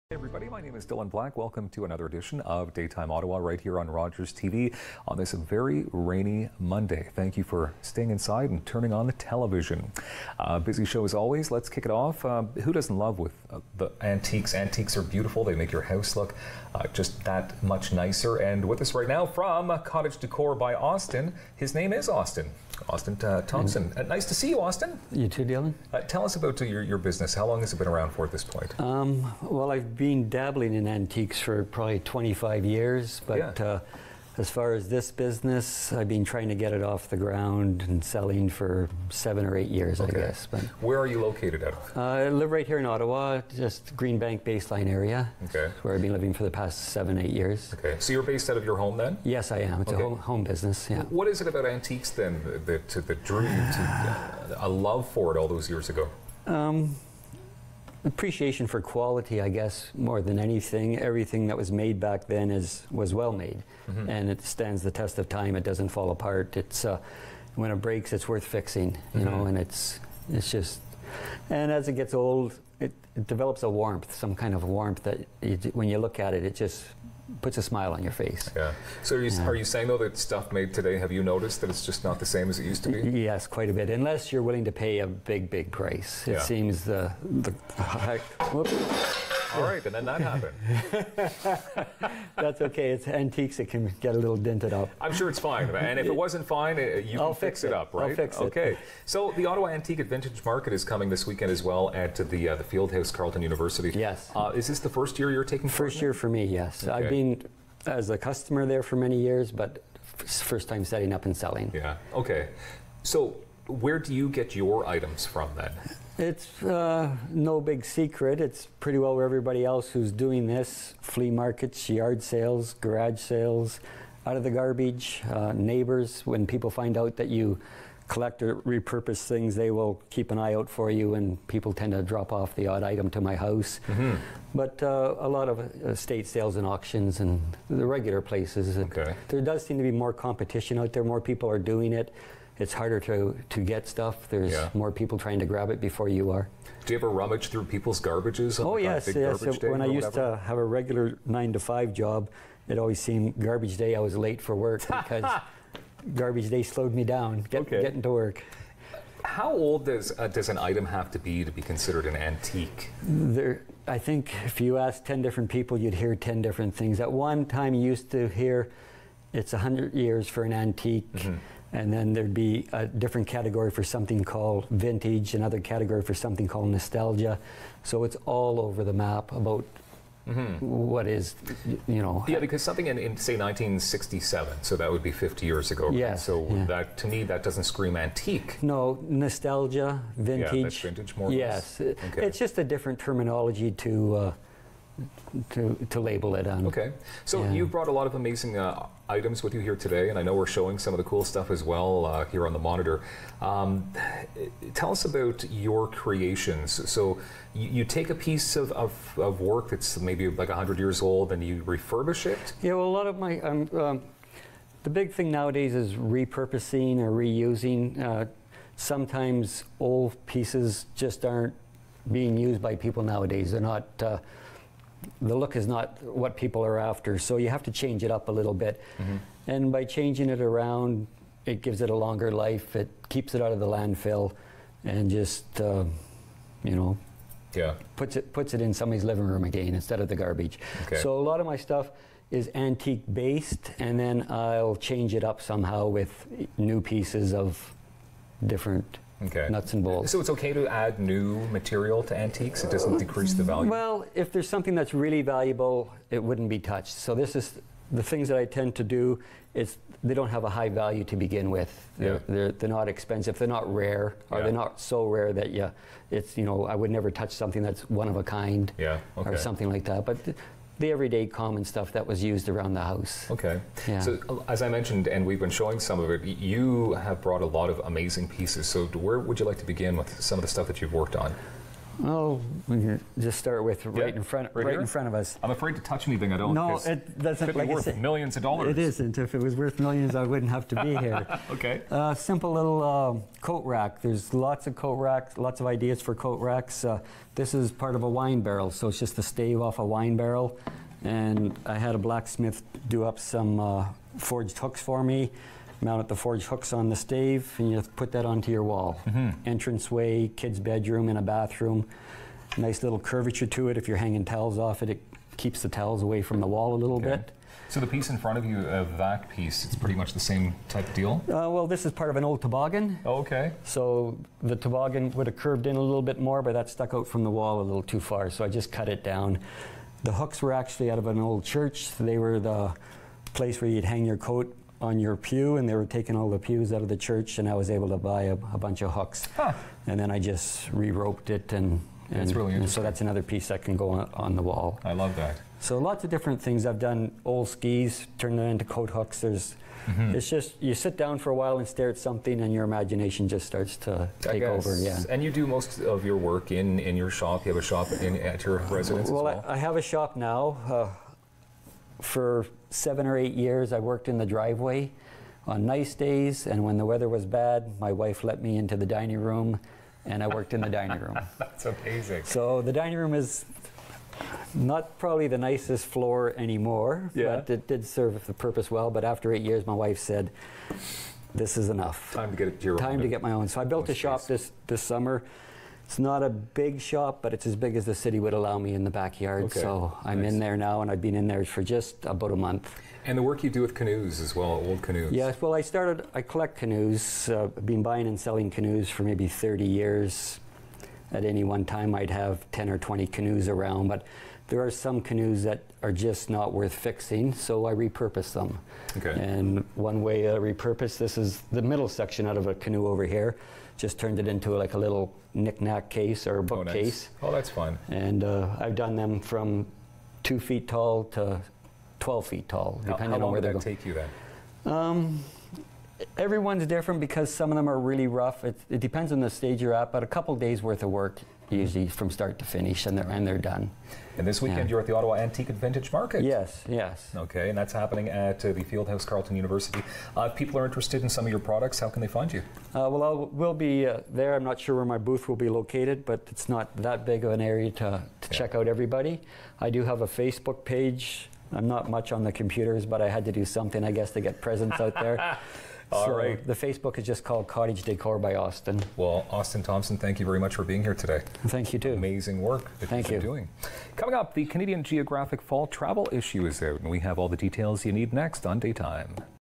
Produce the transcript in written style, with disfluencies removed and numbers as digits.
Hey everybody, my name is Dylan Black. Welcome to another edition of Daytime Ottawa right here on Rogers TV on this very rainy Monday. Thank you for staying inside and turning on the television. Busy show as always. Let's kick it off. Who doesn't love with the antiques? Antiques are beautiful. They make your house look just that much nicer. And with us right now from Cottage Décor by Austin, his name is Austin Thompson. Nice to see you, Austin. You too, Dylan. Tell us about your business. How long has it been around for at this point? Well, I've been dabbling in antiques for probably 25 years, but as far as this business, I've been trying to get it off the ground and selling for 7 or 8 years, I guess. But where are you located out of? I live right here in Ottawa, just Green Bank baseline area. Okay. Where I've been living for the past 7, 8 years. Okay. So you're based out of your home then? Yes, I am. It's a home business, yeah. What is it about antiques then that drew you to a love for it all those years ago? Appreciation for quality, I guess, more than anything. Everything that was made back then was well made, and it stands the test of time. It doesn't fall apart. It's when it breaks, it's worth fixing, you know. And it's just, and as it gets old, it develops a warmth, some kind of warmth that when you look at it, it just puts a smile on your face. Yeah. So are you saying though that stuff made today, have you noticed that it's just not the same as it used to be? Yes, quite a bit. Unless you're willing to pay a big price. It seems the whoops. All right, and then that happened. That's okay. It's antiques. It can get a little dented up. I'm sure it's fine. And if it wasn't fine, you can fix it up, right? I'll fix it. Okay. So the Ottawa Antique Vintage Market is coming this weekend as well at the Fieldhouse, Carleton University. Yes. Is this the first year you're taking part? First year for me, yes. Okay. I've been as a customer there for many years, but first time setting up and selling. Yeah. Okay. So where do you get your items from then? It's no big secret. It's pretty well where everybody else who's doing this. Flea markets, yard sales, garage sales, out of the garbage, neighbors. When people find out that you collect or repurpose things, they will keep an eye out for you, and people tend to drop off the odd item to my house. But a lot of estate sales and auctions and the regular places. Okay. There does seem to be more competition out there. More people are doing it. It's harder to get stuff. There's more people trying to grab it before you are. Do you ever rummage through people's garbages? Oh yes, yes. When I used to have a regular 9-to-5 job, it always seemed garbage day I was late for work because garbage day slowed me down getting to work. How old does an item have to be considered an antique? I think if you ask 10 different people, you'd hear 10 different things. At one time, you used to hear it's 100 years for an antique. And then there'd be a different category for something called vintage, another category for something called nostalgia. So it's all over the map about what is, you know. Yeah, because something in say 1967, so that would be 50 years ago. Right? Yes. So that, to me, that doesn't scream antique. No, nostalgia, vintage. Yeah, that's vintage more or less. Yes, it's just a different terminology to label it on. Okay, so you've brought a lot of amazing items with you here today, and I know we're showing some of the cool stuff as well here on the monitor. Tell us about your creations. So you take a piece of work that's maybe like 100 years old and you refurbish it? Yeah, well, a lot of my, the big thing nowadays is repurposing or reusing. Sometimes old pieces just aren't being used by people nowadays. They're not, the look is not what people are after, so you have to change it up a little bit. And by changing it around, it gives it a longer life, it keeps it out of the landfill, and just, you know, puts it in somebody's living room again instead of the garbage. So a lot of my stuff is antique based, and then I'll change it up somehow with new pieces of different nuts and bolts. So it's okay to add new material to antiques? It doesn't decrease the value? Well, if there's something that's really valuable, it wouldn't be touched. So this is the things that I tend to do. Is they don't have a high value to begin with. They're not expensive. They're not rare, or they're not so rare that it's, you know, I would never touch something that's one of a kind or something like that. But the everyday common stuff that was used around the house. Okay. So as I mentioned, and we've been showing some of it, you have brought a lot of amazing pieces. So where would you like to begin with some of the stuff that you've worked on? Oh, we can just start with right in front of us. I'm afraid to touch anything I don't. No, it doesn't. Could be worth millions of dollars. It isn't. If it was worth millions, I wouldn't have to be here. Okay. Simple little coat rack. There's lots of coat racks, lots of ideas for coat racks. This is part of a wine barrel, so it's just a stave off a wine barrel. And I had a blacksmith do up some forged hooks for me. Mount the forged hooks on the stave, and you put that onto your wall. Entranceway, kid's bedroom, and a bathroom. Nice little curvature to it. If you're hanging towels off it, it keeps the towels away from the wall a little bit. So the piece in front of you, that piece, it's pretty much the same type of deal? Well, this is part of an old toboggan. Oh, okay. So the toboggan would have curved in a little bit more, but that stuck out from the wall a little too far, so I just cut it down. The hooks were actually out of an old church. They were the place where you'd hang your coat on your pew, and they were taking all the pews out of the church, and I was able to buy a bunch of hooks. And then I just re-roped it, and really interesting. So that's another piece that can go on the wall. I love that. So lots of different things. I've done old skis, turned them into coat hooks. It's just, you sit down for a while and stare at something, and your imagination just starts to take over. Yeah. And you do most of your work in your shop. You have a shop at your residence as well? I have a shop now. For 7 or 8 years, I worked in the driveway on nice days, and when the weather was bad, my wife let me into the dining room, and I worked in the dining room. That's amazing. So the dining room is not probably the nicest floor anymore, but it did serve the purpose well. But after 8 years, my wife said, this is enough. Time to get your own. Time to get my own. So I built a shop this summer. It's not a big shop, but it's as big as the city would allow me in the backyard. Okay. So I'm in there now, and I've been in there for just about a month. And the work you do with canoes as well, old canoes. Yes, well, I collect canoes. I've been buying and selling canoes for maybe 30 years. At any one time, I'd have 10 or 20 canoes around, but there are some canoes that are just not worth fixing, so I repurpose them. Okay. And one way I repurpose, this is the middle section out of a canoe over here. Just turned it into like a little knick-knack case or a bookcase. Oh, that's fun. And I've done them from 2 feet tall to 12 feet tall, depending on where they go. How long would that take you then? Everyone's different because some of them are really rough. It depends on the stage you're at, but a couple days worth of work usually from start to finish, and they're done. And this weekend you're at the Ottawa Antique Vintage Market. Yes, yes. Okay, and that's happening at the Fieldhouse Carleton University. If people are interested in some of your products, how can they find you? Well, we'll be there. I'm not sure where my booth will be located, but it's not that big of an area to check out everybody. I do have a Facebook page. I'm not much on the computers, but I had to do something, I guess, to get presence out there. All right. The Facebook is just called Cottage Décor by Austin. Well, Austin Thompson, thank you very much for being here today. Thank you, too. Amazing work that you're doing. Coming up, the Canadian Geographic Fall Travel Issue is out, and we have all the details you need next on Daytime.